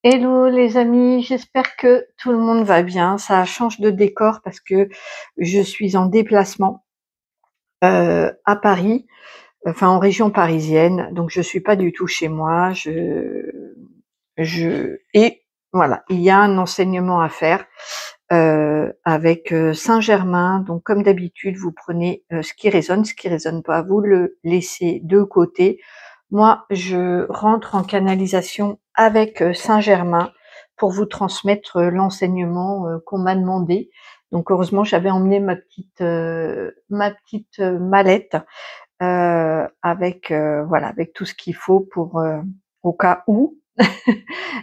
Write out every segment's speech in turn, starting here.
Hello les amis, j'espère que tout le monde va bien. Ça change de décor parce que je suis en déplacement à Paris, enfin en région parisienne, donc je suis pas du tout chez moi. Et voilà, il y a un enseignement à faire avec Saint-Germain. Donc comme d'habitude, vous prenez ce qui résonne pas, vous le laissez de côté. Moi, je rentre en canalisation avec Saint-Germain pour vous transmettre l'enseignement qu'on m'a demandé. Donc heureusement, j'avais emmené ma petite mallette avec voilà, avec tout ce qu'il faut pour au cas où.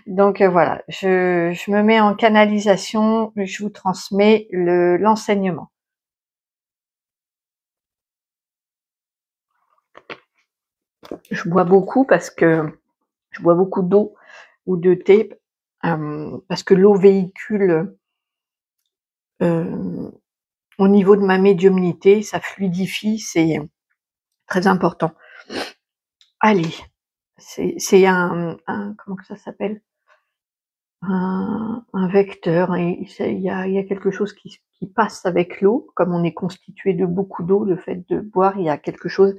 Donc voilà, je me mets en canalisation, je vous transmets l'enseignement. Je bois beaucoup parce que je bois beaucoup d'eau ou de thé parce que l'eau véhicule au niveau de ma médiumnité, ça fluidifie, c'est très important. Allez, c'est un comment que ça s'appelle? Un vecteur, et il y a quelque chose qui passe avec l'eau. Comme on est constitué de beaucoup d'eau, le fait de boire, il y a quelque chose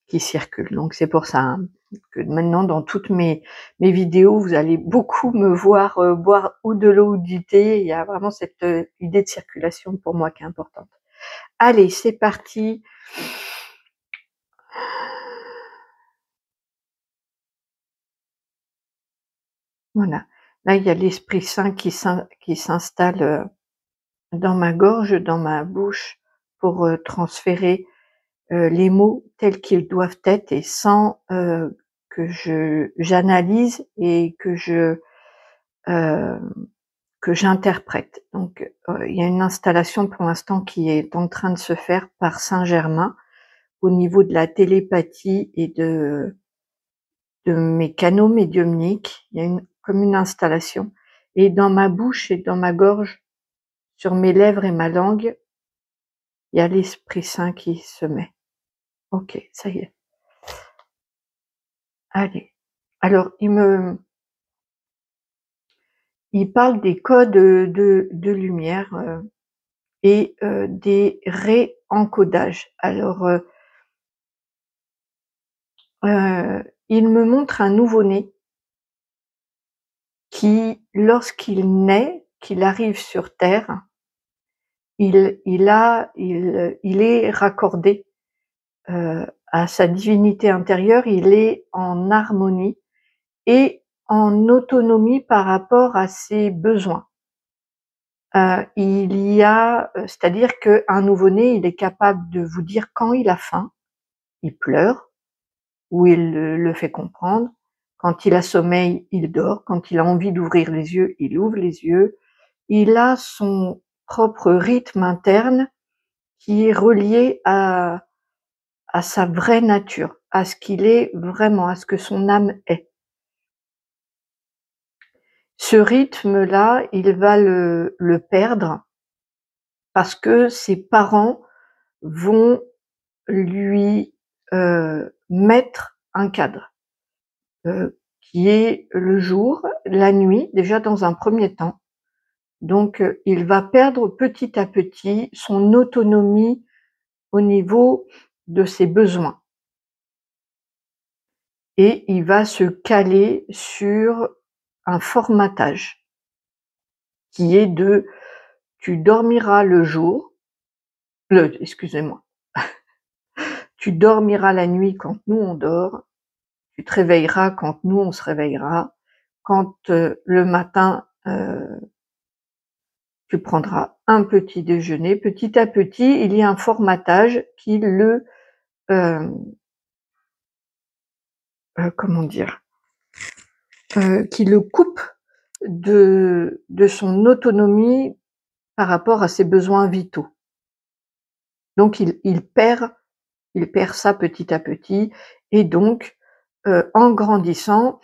qui circule. Donc c'est pour ça, hein, que maintenant dans toutes mes vidéos, vous allez beaucoup me voir boire ou de l'eau ou du thé. Il y a vraiment cette idée de circulation pour moi qui est importante. Allez, c'est parti. Voilà. Là, il y a l'Esprit Saint qui s'installe dans ma gorge, dans ma bouche, pour transférer les mots tels qu'ils doivent être et sans que j'analyse et euh, que j'interprète. Donc il y a une installation pour l'instant qui est en train de se faire par Saint-Germain au niveau de la télépathie et de mes canaux médiumniques. Il y a comme une installation. Et dans ma bouche et dans ma gorge, sur mes lèvres et ma langue, il y a l'Esprit Saint qui se met. Ok, ça y est. Allez. Alors, il parle des codes de lumière et des réencodages. Alors, il me montre un nouveau-né qui, lorsqu'il naît, qu'il arrive sur Terre, il est raccordé à sa divinité intérieure, il est en harmonie et en autonomie par rapport à ses besoins. C'est-à-dire qu'un nouveau-né, il est capable de vous dire quand il a faim, il pleure, ou il le fait comprendre. Quand il a sommeil, il dort. Quand il a envie d'ouvrir les yeux, il ouvre les yeux. Il a son propre rythme interne qui est relié à sa vraie nature, à ce qu'il est vraiment, à ce que son âme est. Ce rythme-là, il va le perdre parce que ses parents vont lui mettre un cadre qui est le jour, la nuit, déjà dans un premier temps. Donc il va perdre petit à petit son autonomie au niveau de ses besoins. Et il va se caler sur un formatage qui est de tu dormiras le jour, excusez-moi, tu dormiras la nuit quand nous on dort, tu te réveilleras quand nous on se réveillera, quand le matin tu prendras un petit déjeuner. Petit à petit, il y a un formatage qui comment dire, qui le coupe de son autonomie par rapport à ses besoins vitaux. Donc il perd ça petit à petit, et donc en grandissant,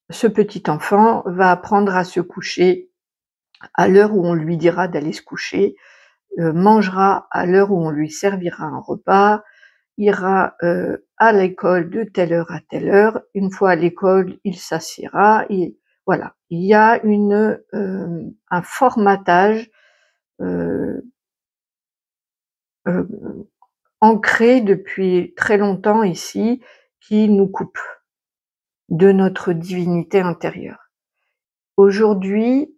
ce petit enfant va apprendre à se coucher à l'heure où on lui dira d'aller se coucher, mangera à l'heure où on lui servira un repas, ira à l'école de telle heure à telle heure. Une fois à l'école, il s'assiera, Voilà, il y a un formatage heu, ancré depuis très longtemps ici, qui nous coupe de notre divinité intérieure. Aujourd'hui,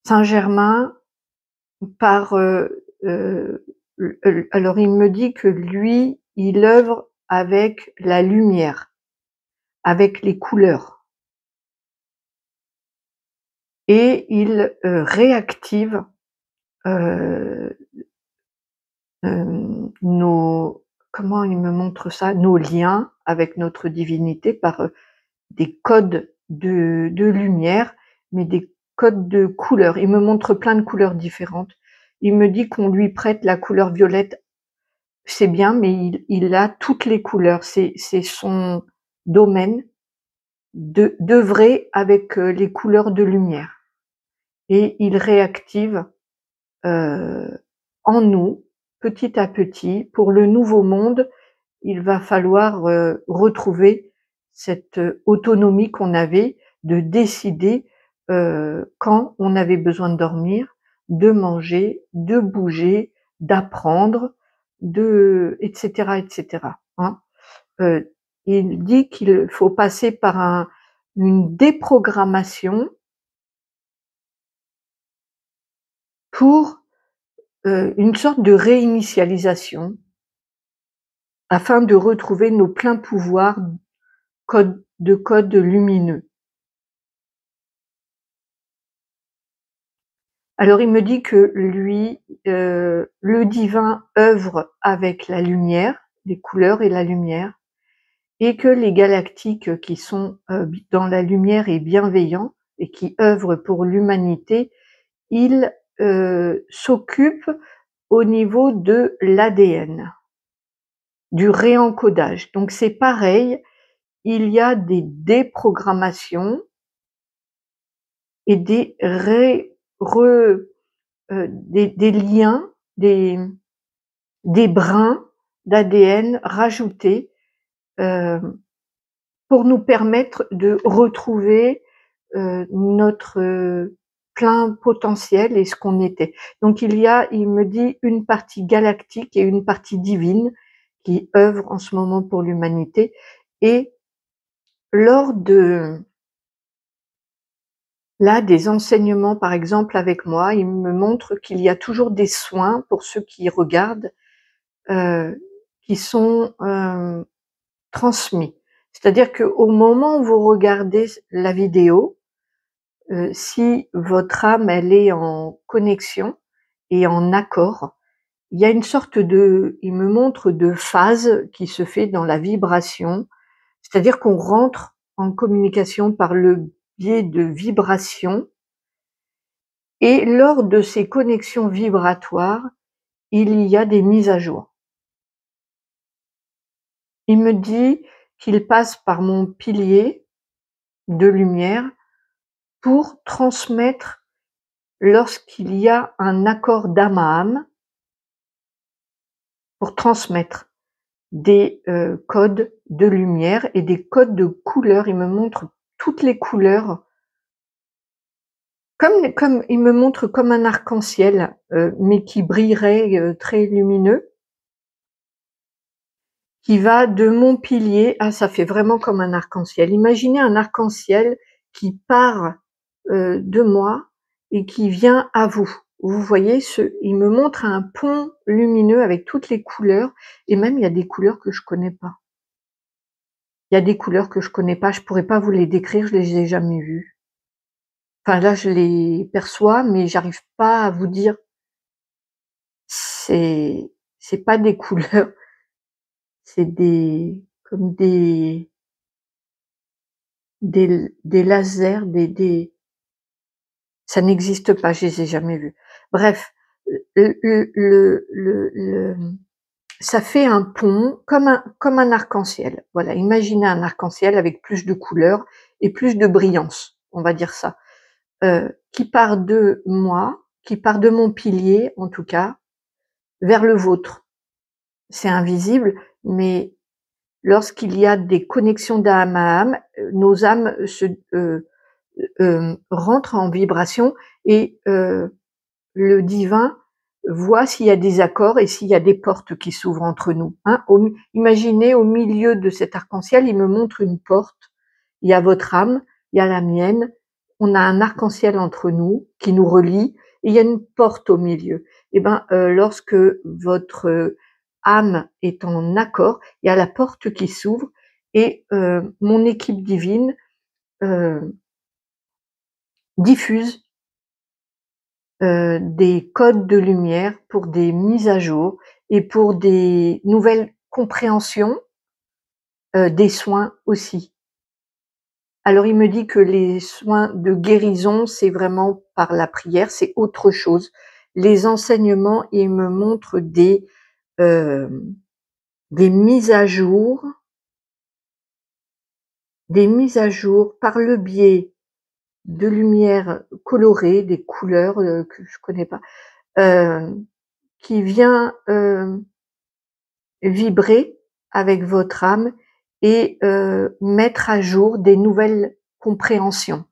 Saint-Germain par, alors il me dit que lui, il œuvre avec la lumière, avec les couleurs et il, réactive, heu, nos comment il me montre ça? Nos liens avec notre divinité par, des codes de lumière, mais des codes de couleurs. Il me montre plein de couleurs différentes. Il me dit qu'on lui prête la couleur violette. C'est bien, mais il a toutes les couleurs. C'est son domaine d'œuvrer avec, les couleurs de lumière et il réactive, heu, en nous, petit à petit, pour le nouveau monde, il va falloir, retrouver cette, autonomie qu'on avait de décider, quand on avait besoin de dormir, de manger, de bouger, d'apprendre, et cetera, hein. Il dit qu'il faut passer par une déprogrammation pour, une sorte de réinitialisation afin de retrouver nos pleins pouvoirs code lumineux. Alors il me dit que lui, le divin œuvre avec la lumière, les couleurs et la lumière, et que les galactiques qui sont, dans la lumière et bienveillants et qui œuvrent pour l'humanité, ils, s'occupent au niveau de l'ADN, du réencodage. Donc c'est pareil, il y a des déprogrammations et des ré re des liens, des brins d'ADN rajoutés, pour nous permettre de retrouver, notre, plein potentiel et ce qu'on était. Donc il me dit, une partie galactique et une partie divine qui œuvrent en ce moment pour l'humanité et lors de des enseignements, par exemple, avec moi, il me montre qu'il y a toujours des soins pour ceux qui regardent, qui sont, transmis. C'est-à-dire qu'au moment où vous regardez la vidéo, si votre âme, elle est en connexion et en accord, il y a une sorte il me montre de phase qui se fait dans la vibration. C'est-à-dire qu'on rentre en communication par le biais de vibrations et lors de ces connexions vibratoires, il y a des mises à jour. Il me dit qu'il passe par mon pilier de lumière pour transmettre lorsqu'il y a un accord d'âme à âme, pour transmettre des, codes de lumière et des codes de couleurs. Il me montre toutes les couleurs comme il me montre comme un arc-en-ciel, mais qui brillerait, très lumineux, qui va de mon pilier ça fait vraiment comme un arc-en-ciel. Imaginez un arc-en-ciel qui part, de moi et qui vient à vous. Vous voyez il me montre un pont lumineux avec toutes les couleurs et même il y a des couleurs que je connais pas. Il y a des couleurs que je connais pas, je pourrais pas vous les décrire, je les ai jamais vues. Enfin là, je les perçois, mais j'arrive pas à vous dire. C'est pas des couleurs, c'est comme des lasers, ça n'existe pas, je les ai jamais vus. Bref, le ça fait un pont comme un arc-en-ciel. Voilà, imaginez un arc-en-ciel avec plus de couleurs et plus de brillance, on va dire ça, qui part de moi, qui part de mon pilier en tout cas, vers le vôtre. C'est invisible, mais lorsqu'il y a des connexions d'âme à âme, nos âmes rentrent en vibration et le divin voit s'il y a des accords et s'il y a des portes qui s'ouvrent entre nous, hein. Imaginez au milieu de cet arc-en-ciel, il me montre une porte. Il y a votre âme, il y a la mienne, on a un arc-en-ciel entre nous qui nous relie et il y a une porte au milieu. Et ben, lorsque votre âme est en accord, il y a la porte qui s'ouvre et mon équipe divine diffuse des codes de lumière pour des mises à jour et pour des nouvelles compréhensions, des soins aussi. Alors il me dit que les soins de guérison, c'est vraiment par la prière, c'est autre chose. Les enseignements, il me montre des mises à jour par le biais de lumière colorée, des couleurs, que je connais pas, qui vient, vibrer avec votre âme et mettre à jour des nouvelles compréhensions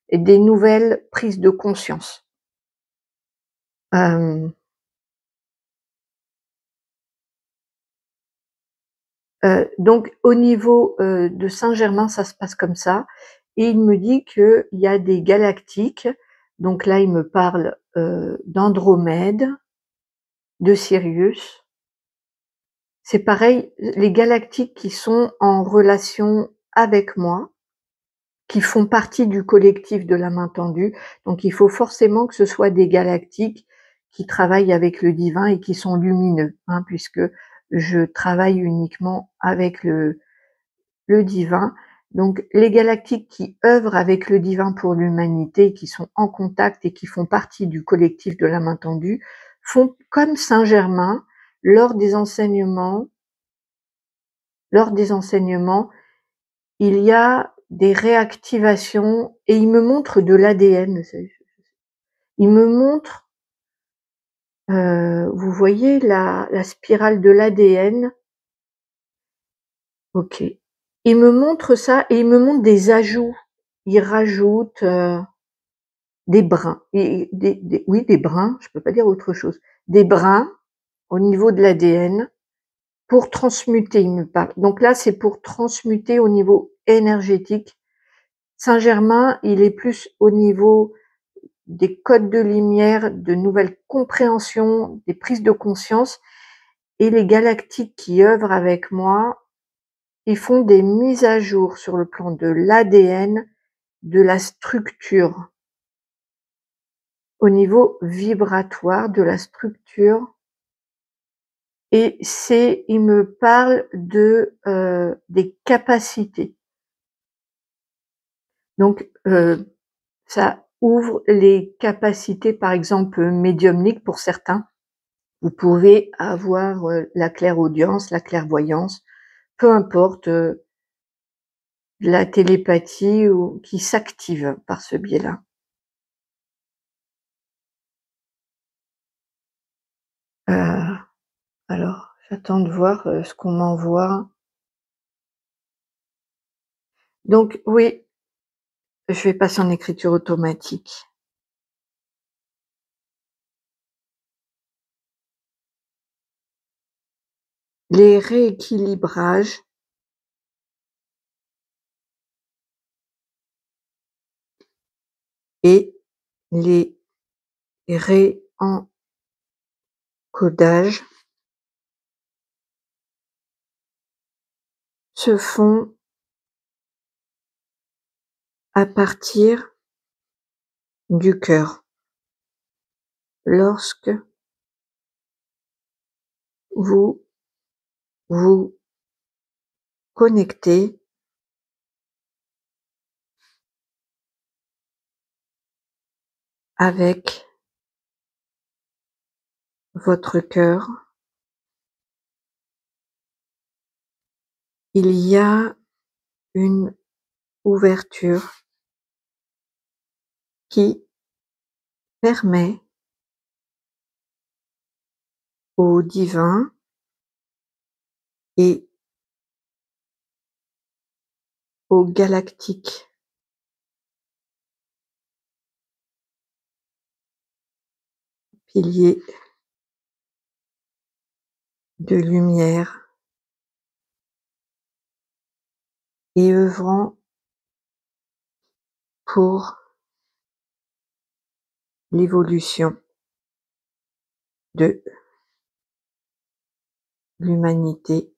et des nouvelles prises de conscience. Hem, donc au niveau, de Saint-Germain, ça se passe comme ça et il me dit qu'il y a des galactiques, donc là, il me parle, d'Andromède, de Sirius. C'est pareil, les galactiques qui sont en relation avec moi, qui font partie du collectif de la main tendue. Donc il faut forcément que ce soit des galactiques qui travaillent avec le divin et qui sont lumineux, hein, puisque je travaille uniquement avec le divin. Donc les galactiques qui œuvrent avec le divin pour l'humanité, qui sont en contact et qui font partie du collectif de la main tendue, font comme Saint-Germain lors des enseignements. Lors des enseignements, il y a des réactivations et il me montre de l'ADN. Il me montre, vous voyez la spirale de l'ADN? OK. Il me montre ça et il me montre des ajouts. Il rajoute, des brins et des brins, je peux pas dire autre chose. Des brins au niveau de l'ADN pour transmuter, il me parle. Donc là, c'est pour transmuter au niveau énergétique. Saint-Germain, il est plus au niveau des codes de lumière, de nouvelles compréhensions, des prises de conscience et les galactiques qui œuvrent avec moi, ils font des mises à jour sur le plan de l'ADN, de la structure, au niveau vibratoire de la structure et il me parle des capacités. Donc, ça ouvre les capacités, par exemple, médiumniques pour certains. Vous pouvez avoir, la clairaudience, la clairvoyance, peu importe, la télépathie ou qui s'active par ce biais-là. Heu, alors j'attends de voir, ce qu'on m'envoie. Donc oui, je vais passer en écriture automatique. Les rééquilibrages et les réencodages se font à partir du cœur. Lorsque vous vous connectez avec votre cœur, il y a une ouverture qui permet au divin et au galactique, pilier de lumière et œuvrant pour l'évolution de l'humanité,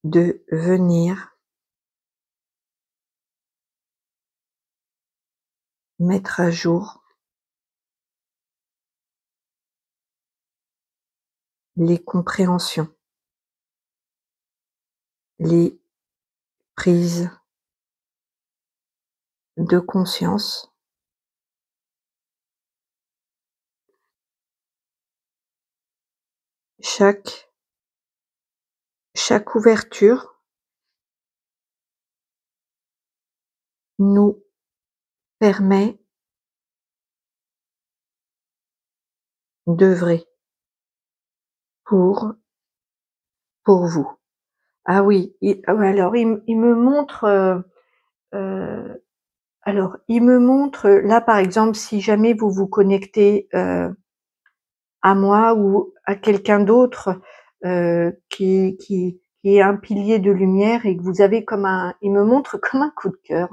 de venir mettre à jour les compréhensions, les prises de conscience, chaque ouverture nous permet d'œuvrer pour vous. Ah oui, alors il me montre, alors il me montre, là par exemple, si jamais vous vous connectez, à moi ou à quelqu'un d'autre, qui est un pilier de lumière et que vous avez comme un, il me montre comme un coup de cœur,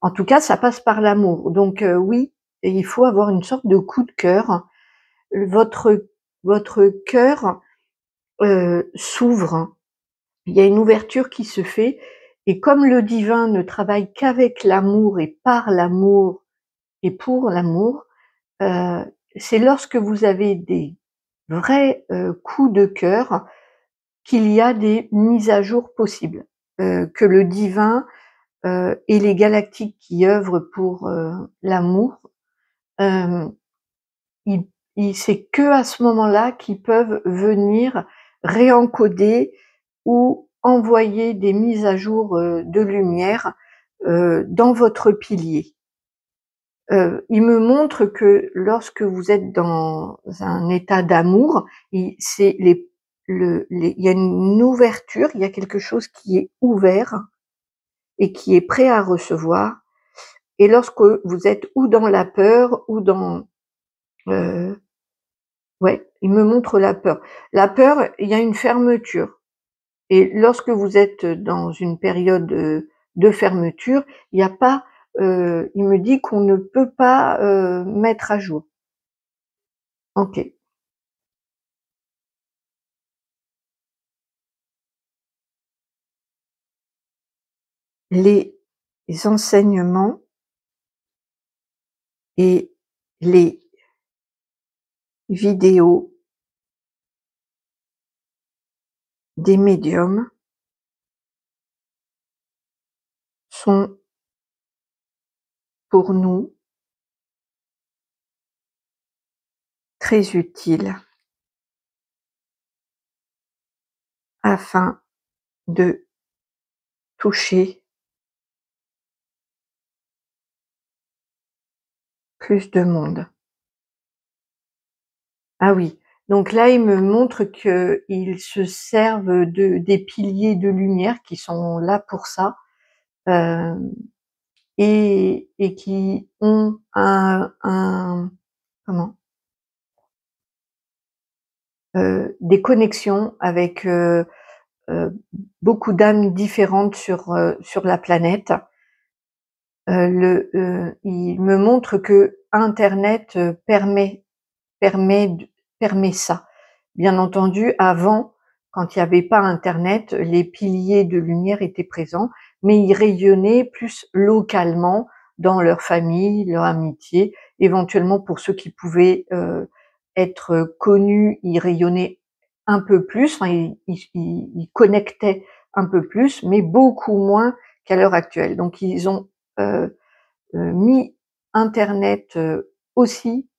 en tout cas ça passe par l'amour, donc oui, et il faut avoir une sorte de coup de cœur. Votre cœur, s'ouvre, il y a une ouverture qui se fait, et comme le divin ne travaille qu'avec l'amour et par l'amour et pour l'amour, heu, c'est lorsque vous avez des vrais, coups de cœur qu'il y a des mises à jour possibles, que le divin, et les galactiques qui œuvrent pour, l'amour, hem, ils c'est qu'à ce moment-là qu'ils peuvent venir réencoder ou envoyer des mises à jour, de lumière, dans votre pilier. Il me montre que lorsque vous êtes dans un état d'amour, c'est il y a une ouverture, il y a quelque chose qui est ouvert et qui est prêt à recevoir. Et lorsque vous êtes ou dans la peur ou dans, heu, ouais, il me montre la peur. La peur, il y a une fermeture, et lorsque vous êtes dans une période, de fermeture, il y a pas, il me dit qu'on ne peut pas, mettre à jour. OK. Les enseignements et les vidéos des médiums sont pour nous très utiles afin de toucher plus de monde. Ah oui, donc là, il me montre qu'ils se servent des piliers de lumière qui sont là pour ça, hem et qui ont un comment? Des connexions avec, beaucoup d'âmes différentes sur la planète. Il me montre que Internet, permet d permet ça. Bien entendu, avant, quand il y avait pas internet, les piliers de lumière étaient présents, mais ils rayonnaient plus localement dans leur famille, leur amitié. Éventuellement, pour ceux qui pouvaient, être connus, ils rayonnaient un peu plus, enfin ils connectaient un peu plus, mais beaucoup moins qu'à l'heure actuelle. Donc ils ont, heu mis internet, aussi,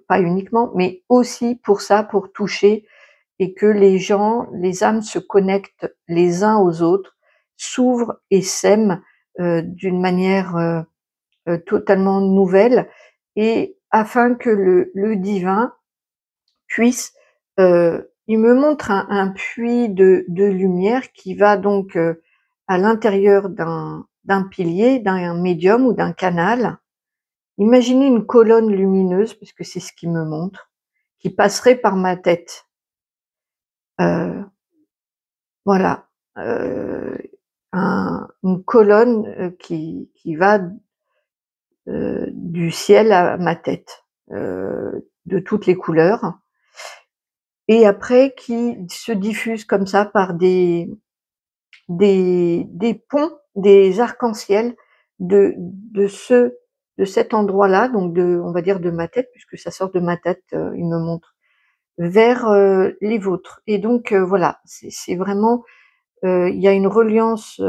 pas uniquement, mais aussi pour ça, pour toucher, et que les gens, les âmes se connectent les uns aux autres, s'ouvrent et s'aiment, d'une manière, totalement nouvelle, et afin que le divin puisse, il me montre un puits de lumière qui va donc, à l'intérieur d'un pilier, d'un médium ou d'un canal. Imaginez une colonne lumineuse, puisque c'est ce qu'il me montre, qui passerait par ma tête. Voilà, une colonne, qui va, du ciel à ma tête, de toutes les couleurs et après qui se diffuse comme ça par des ponts, des arcs-en-ciel de cet endroit-là, donc on va dire de ma tête puisque ça sort de ma tête, il me montre, vers, les vôtres et donc voilà, c'est vraiment, il y a une reliance,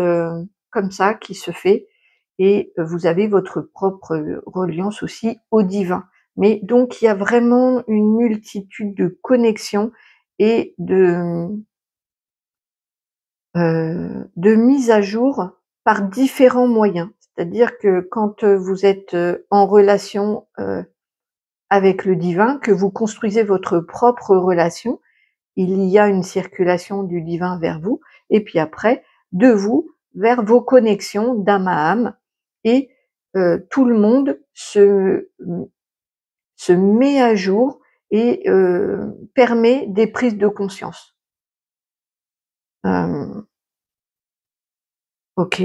comme ça qui se fait et vous avez votre propre, reliance aussi au divin. Mais donc il y a vraiment une multitude de connexions et de mise à jour par différents moyens. C'est-à-dire que quand, vous êtes, en relation, avec le divin, que vous construisez votre propre relation, il y a une circulation du divin vers vous et puis après, de vous vers vos connexions d'âme à âme et tout le monde se met à jour et permet des prises de conscience. OK.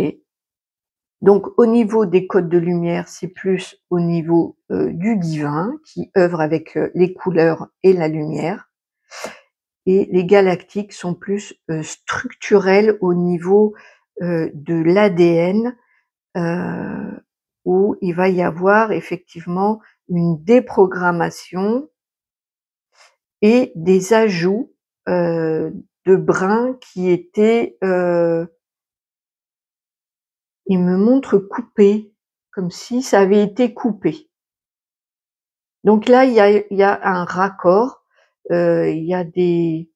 Donc au niveau des codes de lumière, c'est plus au niveau, du divin qui œuvre avec, les couleurs et la lumière et les galactiques sont plus, structurels au niveau, de l'ADN, où il va y avoir effectivement une déprogrammation et des ajouts, de brins qui étaient, il me montre coupés, comme si ça avait été coupé. Donc là, il y a un raccord, il y a des,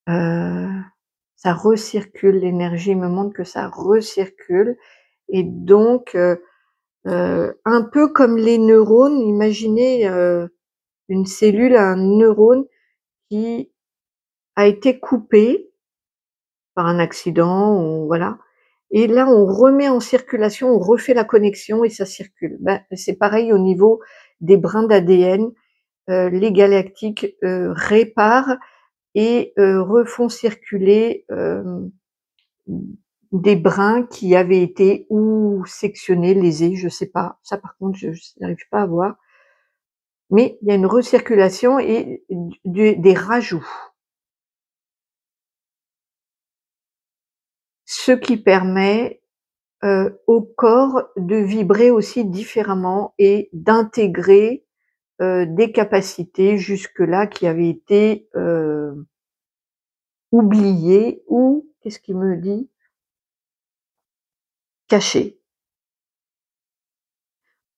ça recircule, l'énergie me montre que ça recircule et donc un peu comme les neurones, imaginez, une cellule, un neurone qui a été coupé par un accident ou voilà et là on remet en circulation, on refait la connexion et ça circule. Ben, c'est pareil au niveau des brins d'ADN, les galactiques, réparent et refont circuler, des brins qui avaient été ou sectionnés, lésés, je sais pas. Ça par contre je n'arrive pas à voir. Mais il y a une recirculation et des rajouts. Ce qui permet, au corps de vibrer aussi différemment et d'intégrer, des capacités jusque-là qui avaient été, oubliées ou qu'est-ce qu'il me dit? Cachées.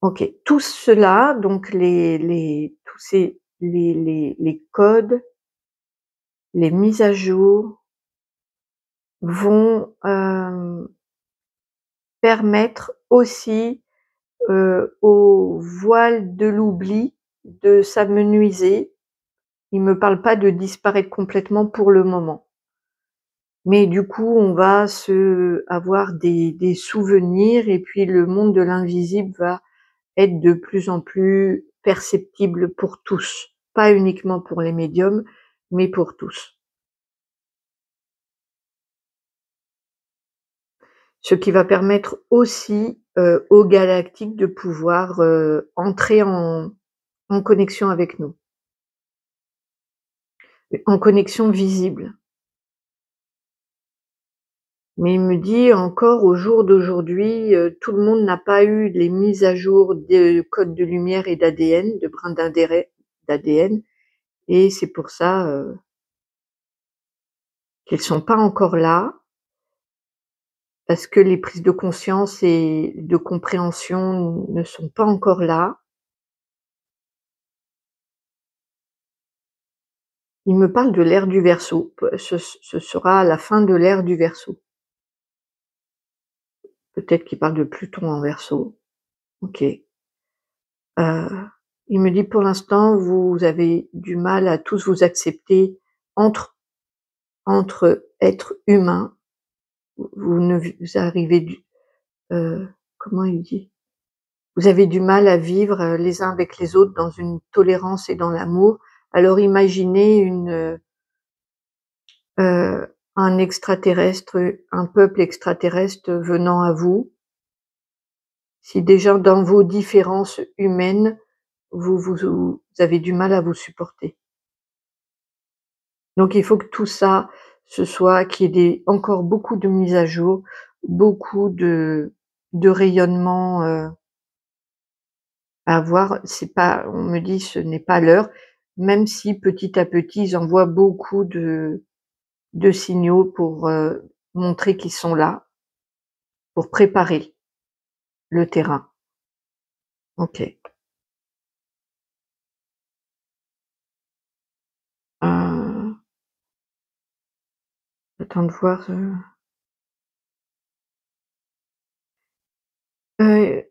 OK. Tout cela, donc tous ces les codes, les mises à jour vont, permettre aussi, au voile de l'oubli de s'amenuiser. Il me parle pas de disparaître complètement pour le moment. Mais du coup, on va avoir des souvenirs et puis le monde de l'invisible va être de plus en plus perceptible pour tous. Pas uniquement pour les médiums, mais pour tous. Ce qui va permettre aussi, aux galactiques de pouvoir, entrer en connexion avec nous. En connexion visible. Mais il me dit encore au jour d'aujourd'hui, tout le monde n'a pas eu les mises à jour de codes de lumière et d'ADN, de brins d'ADN et c'est pour ça, qu'elles sont pas encore là, parce que les prises de conscience et de compréhension ne sont pas encore là. Il me parle de l'ère du Verseau, ce sera à la fin de l'ère du Verseau. Peut-être qu'il parle de Pluton en Verseau. OK. Il me dit: «Pour l'instant, vous avez du mal à tous vous accepter entre êtres humains. Vous ne vous arrivez du» comment il dit? «Vous avez du mal à vivre, les uns avec les autres dans une tolérance et dans l'amour. Alors imaginez un extraterrestre, un peuple extraterrestre venant à vous. Si déjà dans vos différences humaines, vous avez du mal à vous supporter. Donc il faut que tout ça, ce soit qu'il y ait des encore beaucoup de mises à jour, beaucoup de rayonnement, à avoir. C'est pas on me dit: «Ce n'est pas l'heure», même si petit à petit, ils envoient beaucoup de signaux pour, montrer qu'ils sont là, pour préparer le terrain. OK. Heu, J'attends de voir,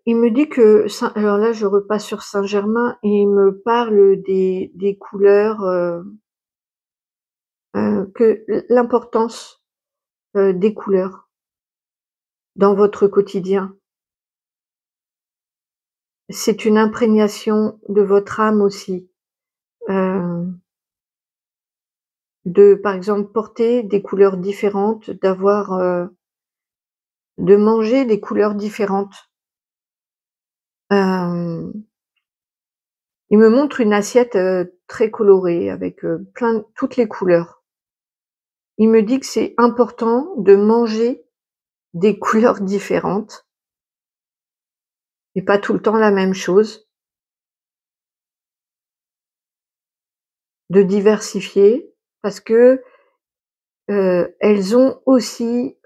il me dit que Saint alors là, je repasse sur Saint-Germain et il me parle des couleurs, que l'importance, des couleurs dans votre quotidien. C'est une imprégnation de votre âme aussi, heu, de par exemple porter des couleurs différentes, d'avoir, de manger des couleurs différentes. Hem, il me montre une assiette, très colorée avec, plein toutes les couleurs. Il me dit que c'est important de manger des couleurs différentes et pas tout le temps la même chose, de diversifier parce que, elles ont aussi,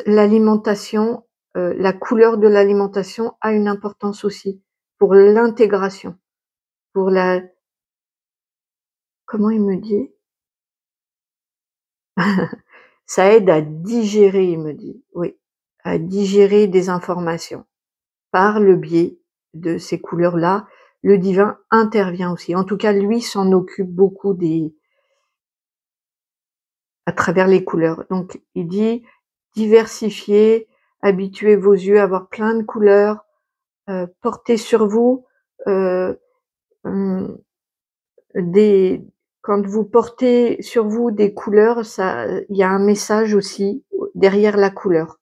l'alimentation, la couleur de l'alimentation a une importance aussi pour l'intégration, pour la comment il me dit? Ça aide à digérer, il me dit, oui, à digérer des informations. Par le biais de ces couleurs-là, le divin intervient aussi. En tout cas, lui s'en occupe beaucoup des à travers les couleurs. Donc il dit: «Diversifiez, habituez vos yeux à avoir plein de couleurs, portez sur vous, heu, mmh, des quand vous portez sur vous des couleurs, ça il y a un message aussi derrière la couleur».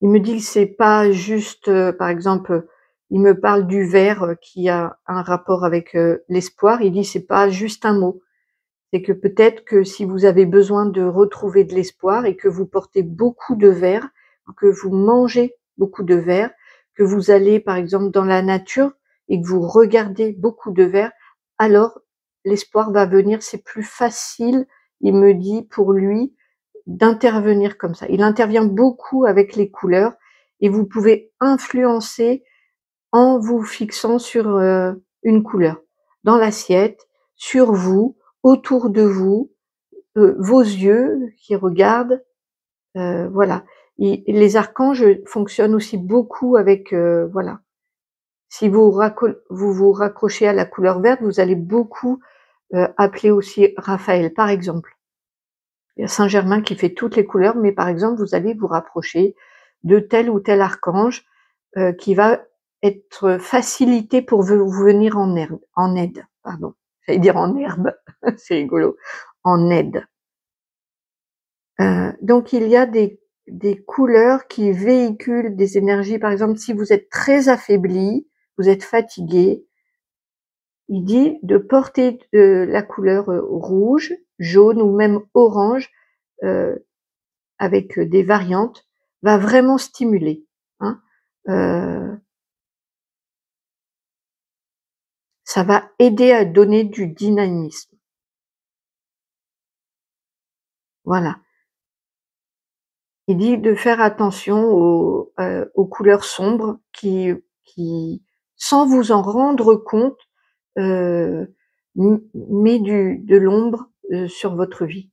Il me dit que c'est pas juste, par exemple, il me parle du vert, qui a un rapport avec, l'espoir. Il dit: «C'est pas juste un mot». C'est que peut-être que si vous avez besoin de retrouver de l'espoir et que vous portez beaucoup de vert, que vous mangez beaucoup de vert, que vous allez par exemple dans la nature et que vous regardez beaucoup de vert, alors l'espoir va venir. C'est plus facile, il me dit, pour lui d'intervenir comme ça. Il intervient beaucoup avec les couleurs et vous pouvez influencer en vous fixant sur, une couleur. Dans l'assiette, sur vous, autour de vous, vos yeux qui regardent, voilà. Et les archanges fonctionnent aussi beaucoup avec, voilà. Si vous vous raccrochez à la couleur verte, vous allez beaucoup, appeler aussi Raphaël, par exemple. Il y a Saint-Germain qui fait toutes les couleurs, mais par exemple, vous allez vous rapprocher de tel ou tel archange, qui va être facilité pour vous venir en aide, pardon. J'allais dire en herbe, c'est rigolo, en aide. Donc il y a des couleurs qui véhiculent des énergies. Par exemple, si vous êtes très affaibli, vous êtes fatigué, il dit de porter, la couleur, rouge, jaune ou même orange, heu avec, des variantes, va vraiment stimuler, hein. Heu, Ça va aider à donner du dynamisme. Voilà. Il dit de faire attention aux couleurs sombres qui, sans vous en rendre compte, met de l'ombre, sur votre vie.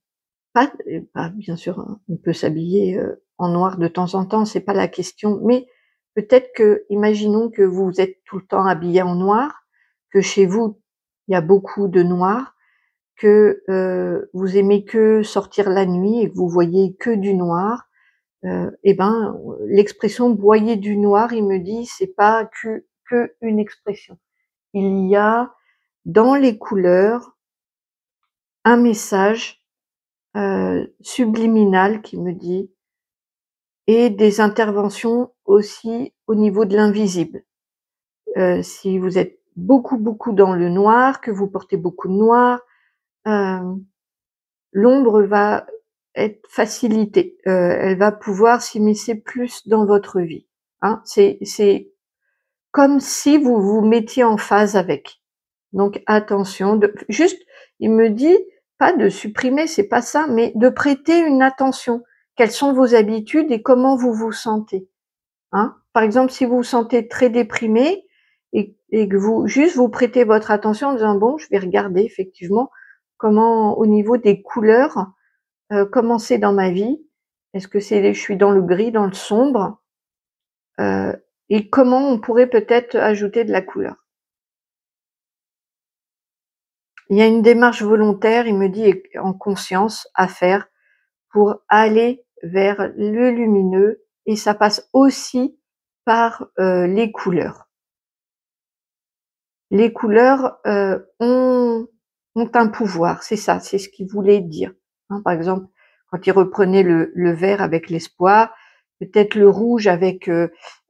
Pas bien sûr, hein, on peut s'habiller, en noir de temps en temps, c'est pas la question, mais peut-être que, imaginons que vous êtes tout le temps habillé en noir, que chez vous, il y a beaucoup de noir, que, vous aimez que sortir la nuit et que vous voyez que du noir, et ben, l'expression «broyer du noir», il me dit: «C'est pas que une expression». Il y a dans les couleurs un message, subliminal qui me dit, et des interventions aussi au niveau de l'invisible. Si vous êtes beaucoup dans le noir, que vous portez beaucoup de noir, hem, l'ombre va être facilitée, elle va pouvoir s'immiscer plus dans votre vie, hein. C'est comme si vous vous mettiez en phase avec. Donc attention, de juste, il me dit pas de supprimer, c'est pas ça, mais de prêter une attention. Quelles sont vos habitudes et comment vous vous sentez, hein? Par exemple, si vous vous sentez très déprimé et que vous juste vous prêtez votre attention en disant: «Bon, je vais regarder effectivement comment au niveau des couleurs, comment c'est dans ma vie? Est-ce que je suis dans le gris, dans le sombre? Heu et comment on pourrait peut-être ajouter de la couleur?» Il y a une démarche volontaire, il me dit, et en conscience à faire pour aller vers le lumineux, et ça passe aussi par, les couleurs. Les couleurs, ont un pouvoir, c'est ça, c'est ce qu'il voulait dire, hein. Par exemple, quand il reprenait le vert avec l'espoir, peut-être le rouge avec,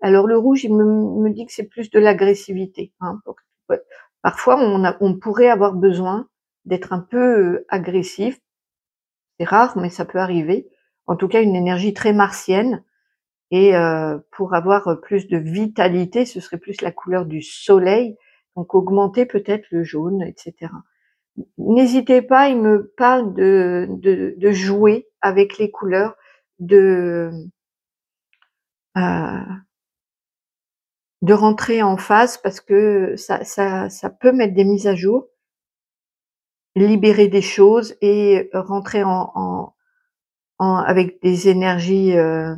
alors le rouge, il me dit que c'est plus de l'agressivité, hein, donc ouais, parfois on pourrait avoir besoin d'être un peu, agressif. C'est rare, mais ça peut arriver. En tout cas, une énergie très martienne, et pour avoir, plus de vitalité, ce serait plus la couleur du soleil, donc augmenter peut-être le jaune, et cetera. N'hésitez pas, il me parle de jouer avec les couleurs, de, heu, de rentrer en phase parce que ça peut mettre des mises à jour, libérer des choses et rentrer avec des énergies, heu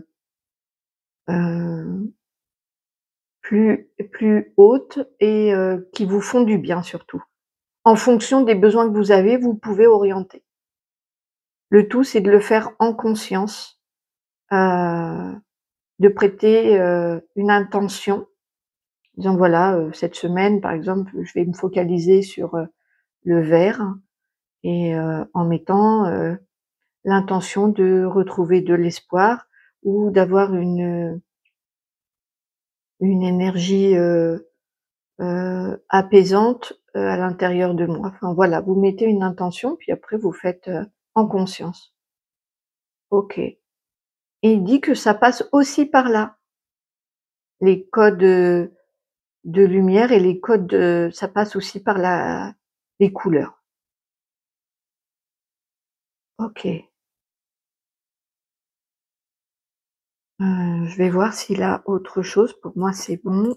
plus hautes et qui vous font du bien surtout. En fonction des besoins que vous avez, vous pouvez orienter. Le tout, c'est de le faire en conscience, heu, de prêter, une intention, disant voilà, cette semaine, par exemple, je vais me focaliser sur, le vert, et en mettant, l'intention de retrouver de l'espoir ou d'avoir une énergie, apaisante, à l'intérieur de moi. Enfin voilà, vous mettez une intention, puis après vous faites, en conscience. OK, et il dit que ça passe aussi par là. Les codes, de lumière et les codes ça passe aussi par les couleurs. OK, je vais voir s'il a autre chose. Pour moi, c'est bon.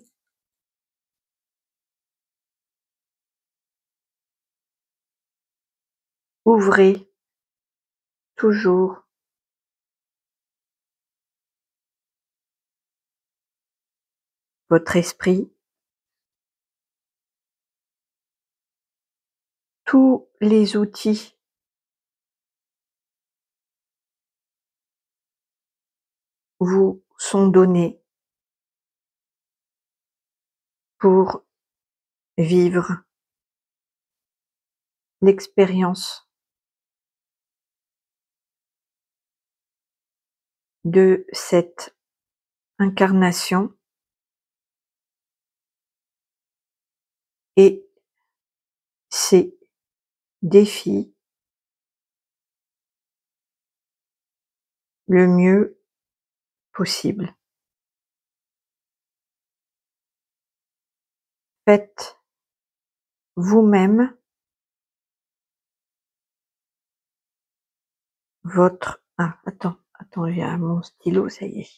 Ouvrez toujours votre esprit. Tous les outils vous sont donnés pour vivre l'expérience de cette incarnation, et ces défis le mieux possible. Faites vous-même votre attends, il y a mon stylo, ça y est.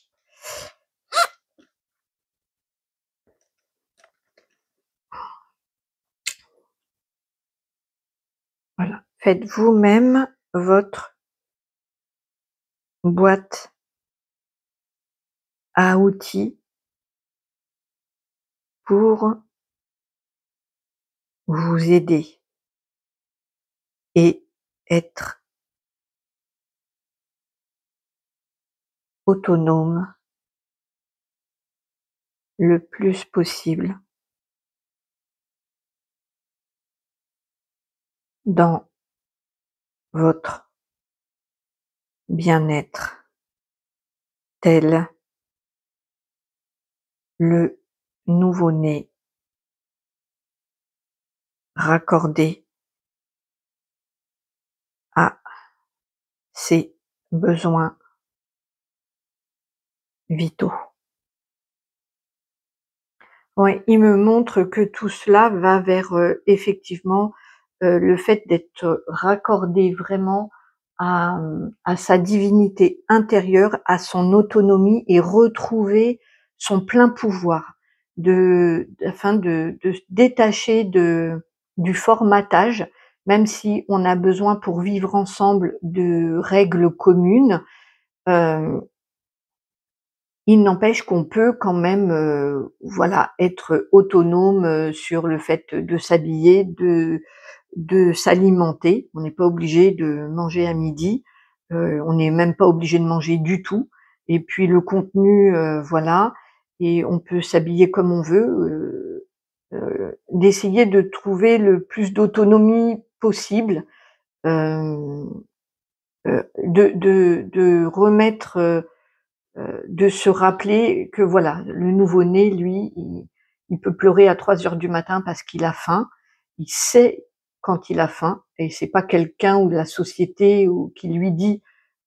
Voilà. Faites vous-même votre boîte à outils pour vous aider et être autonome le plus possible dans votre bien-être, tel le nouveau-né raccordé à ses besoins vitaux. Ouais, il me montre que tout cela va vers, effectivement, le fait d'être raccordé vraiment à sa divinité intérieure, à son autonomie et retrouver son plein pouvoir, afin de se détacher du formatage, même si on a besoin pour vivre ensemble de règles communes. Hem Il n'empêche qu'on peut quand même, voilà, être autonome, sur le fait de s'habiller, de s'alimenter. On n'est pas obligé de manger à midi, on n'est même pas obligé de manger du tout et puis le contenu, voilà, et on peut s'habiller comme on veut, d'essayer de trouver le plus d'autonomie possible, hem, de remettre, de se rappeler que voilà, le nouveau-né, lui, il peut pleurer à 3 heures du matin parce qu'il a faim. Il sait quand il a faim et c'est pas quelqu'un ou la société ou qui lui dit,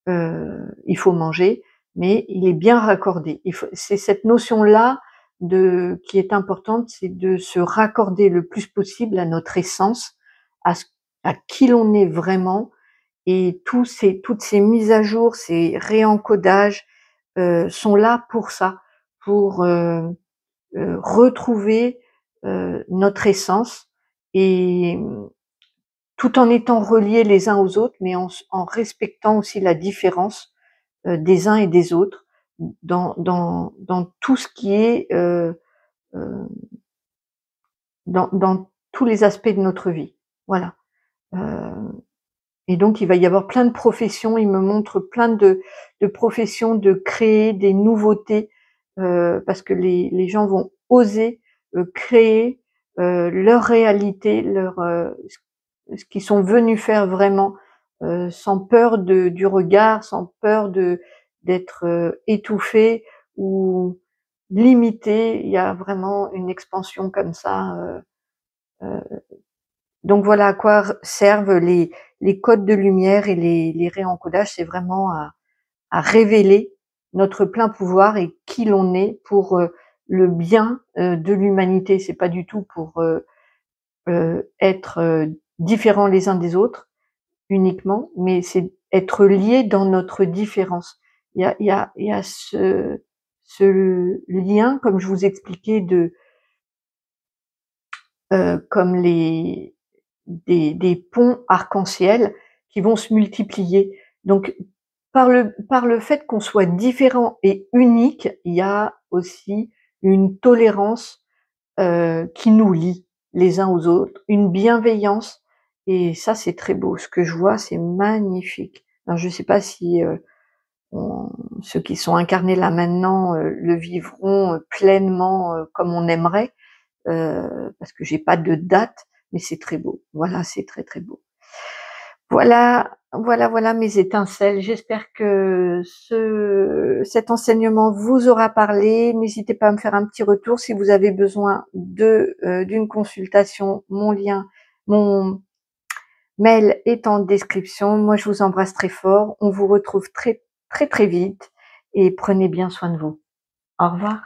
«Il faut manger», mais il est bien raccordé. Il faut c'est cette notion-là de qui est importante, c'est de se raccorder le plus possible à notre essence, à ce à qui l'on est vraiment et toutes ces mises à jour, ces réencodages, sont là pour ça, pour, retrouver, notre essence et tout en étant reliés les uns aux autres, mais en respectant aussi la différence, des uns et des autres dans tout ce qui est, heu, dans tous les aspects de notre vie. Voilà, heu et donc il va y avoir plein de professions, il me montre plein de professions, de créer des nouveautés, parce que les gens vont oser, créer, leur réalité, ce qu'ils sont venus faire vraiment, sans peur du regard, sans peur d'être, étouffés ou limités. Il y a vraiment une expansion comme ça, heu donc voilà à quoi servent les codes de lumière et les réencodages, c'est vraiment à révéler notre plein pouvoir et qui l'on est pour, le bien, de l'humanité. C'est pas du tout pour, être, différents les uns des autres uniquement, mais c'est être liés dans notre différence. Il y a ce lien, comme je vous expliquais, comme des ponts arc-en-ciel qui vont se multiplier. Donc par le fait qu'on soit différent et unique, il y a aussi une tolérance, qui nous lie les uns aux autres, une bienveillance et ça c'est très beau. Ce que je vois, c'est magnifique. Alors je sais pas si, on ceux qui sont incarnés là maintenant, le vivront, pleinement, comme on aimerait, parce que j'ai pas de date, mais c'est très beau. Voilà, c'est très, très beau. Voilà mes étincelles. J'espère que cet enseignement vous aura parlé. N'hésitez pas à me faire un petit retour si vous avez besoin d'une consultation. Mon mail est en description. Moi, je vous embrasse très fort. On vous retrouve très, très, très vite et prenez bien soin de vous. Au revoir.